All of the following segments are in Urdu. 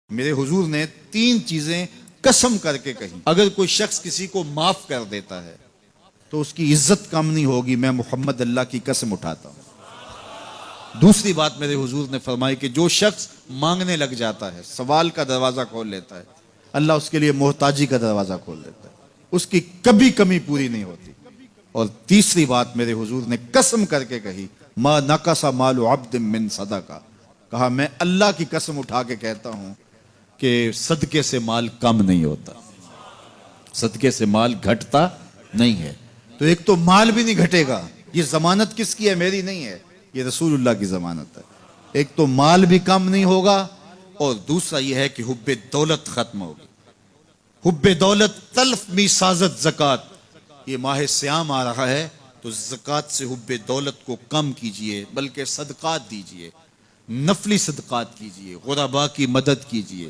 میرے حضور نے 3 چیزیں قسم کر کے کہی، اگر کوئی شخص کسی کو معاف کر دیتا ہے تو اس کی عزت کم نہیں ہوگی، میں محمد اللہ کی قسم اٹھاتا ہوں۔ دوسری بات میرے حضور نے فرمائی کہ جو شخص مانگنے لگ جاتا ہے، سوال کا دروازہ کھول لیتا ہے، اللہ اس کے لیے محتاجی کا دروازہ کھول دیتا ہے، اس کی کبھی کمی پوری نہیں ہوتی۔ اور تیسری بات میرے حضور نے قسم کر کے کہی، ما نقص مال عبد من صدقہ، کہا میں اللہ کی قسم اٹھا کے کہتا ہوں کہ صدقے سے مال کم نہیں ہوتا، صدقے سے مال گھٹتا نہیں ہے۔ تو ایک تو مال بھی نہیں گھٹے گا، یہ ضمانت کس کی ہے؟ میری نہیں ہے، یہ رسول اللہ کی ضمانت ہے۔ ایک تو مال بھی کم نہیں ہوگا، اور دوسرا یہ ہے کہ حب دولت ختم ہوگی۔ حب دولت تلف می سازت زکات، یہ ماہ سیام آ رہا ہے تو زکات سے حب دولت کو کم کیجئے، بلکہ صدقات دیجئے، نفلی صدقات کیجئے، غرباء کی مدد کیجئے،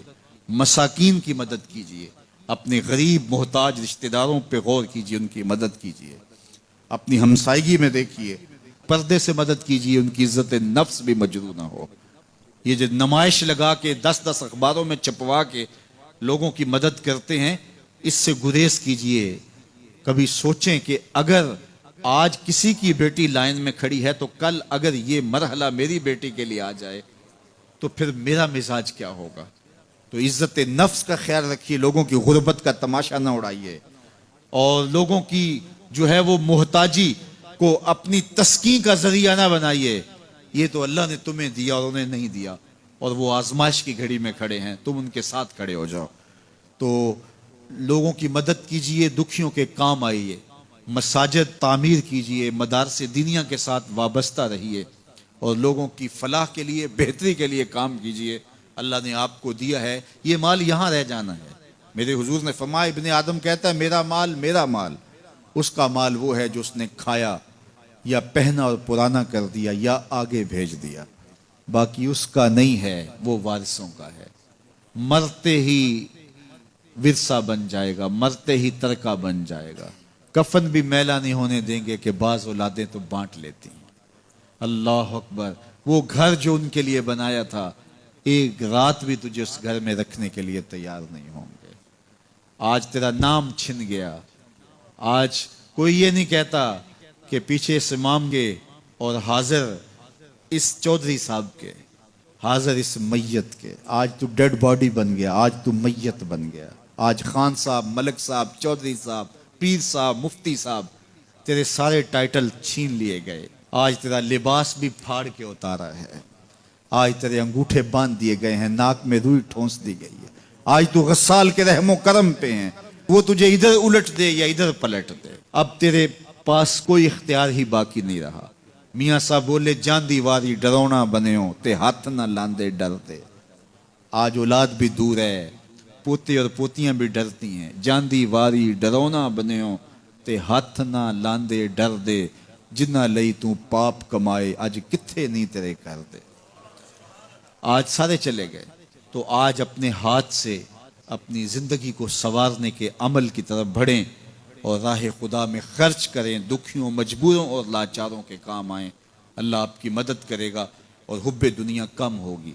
مساکین کی مدد کیجئے، اپنے غریب محتاج رشتہ داروں پہ غور کیجئے، ان کی مدد کیجئے، اپنی ہمسائیگی میں دیکھیے، پردے سے مدد کیجئے، ان کی عزت نفس بھی مجروح نہ ہو۔ یہ جو نمائش لگا کے 10 اخباروں میں چھپوا کے لوگوں کی مدد کرتے ہیں، اس سے گریز کیجئے۔ کبھی سوچیں کہ اگر آج کسی کی بیٹی لائن میں کھڑی ہے تو کل اگر یہ مرحلہ میری بیٹی کے لیے آ جائے تو پھر میرا مزاج کیا ہوگا؟ تو عزت نفس کا خیال رکھیے، لوگوں کی غربت کا تماشا نہ اڑائیے، اور لوگوں کی جو ہے وہ محتاجی کو اپنی تسکین کا ذریعہ نہ بنائیے۔ یہ تو اللہ نے تمہیں دیا اور انہیں نہیں دیا، اور وہ آزمائش کی گھڑی میں کھڑے ہیں، تم ان کے ساتھ کھڑے ہو جاؤ۔ تو لوگوں کی مدد کیجئے، دکھیوں کے کام آئیے، مساجد تعمیر کیجئے، مدارس دینیا کے ساتھ وابستہ رہیے، اور لوگوں کی فلاح کے لیے، بہتری کے لیے کام کیجئے۔ اللہ نے آپ کو دیا ہے، یہ مال یہاں رہ جانا ہے۔ میرے حضور نے فرمایا، ابن آدم کہتا ہے میرا مال، اس کا مال وہ ہے جو اس نے کھایا یا پہنا اور پرانا کر دیا یا آگے بھیج دیا، باقی اس کا نہیں ہے، وہ وارثوں کا ہے۔ مرتے ہی ورثہ بن جائے گا، مرتے ہی ترکہ بن جائے گا۔ کفن بھی میلا نہیں ہونے دیں گے کہ بعض اولادیں تو بانٹ لیتی ہیں۔ اللہ اکبر، وہ گھر جو ان کے لیے بنایا تھا، ایک رات بھی تجھے اس گھر میں رکھنے کے لیے تیار نہیں ہوں گے۔ آج تیرا نام چھن گیا، آج کوئی یہ نہیں کہتا کہ پیچھے سے مانگے اور حاضر اس چودھری صاحب کے، حاضر اس میت کے۔ آج تو ڈیڈ باڈی بن گیا، آج تو میت بن گیا۔ آج خان صاحب، ملک صاحب، چودھری صاحب، پیر صاحب، مفتی صاحب، تیرے سارے ٹائٹل چھین لیے گئے۔ آج تیرا لباس بھی پھاڑ کے اتارا ہے، آج تیرے انگوٹھے باندھ دیے گئے ہیں، ناک میں روئی ٹھونس دی گئی ہے۔ آج تو غسال کے رحم و کرم پہ ہیں، وہ تجھے ادھر الٹ دے یا ادھر پلٹ دے، اب تیرے پاس کوئی اختیار ہی باقی نہیں رہا۔ میاں صاحب بولے، جاندی واری ڈرونا بنیو تے ہاتھ نہ لاندے ڈرتے۔ آج اولاد بھی دور ہے، پوتے اور پوتیاں بھی ڈرتی ہیں۔ جاندی واری ڈرونا بنیو تے ہاتھ نہ لاندے ڈر دے، جنہ لئی تو پاپ کمائے اج کتھے نہیں تیرے کر دے۔ آج سارے چلے گئے، تو آج اپنے ہاتھ سے اپنی زندگی کو سنوارنے کے عمل کی طرف بڑھیں اور راہ خدا میں خرچ کریں، دکھیوں، مجبوروں اور لاچاروں کے کام آئیں۔ اللہ آپ کی مدد کرے گا اور حب دنیا کم ہوگی۔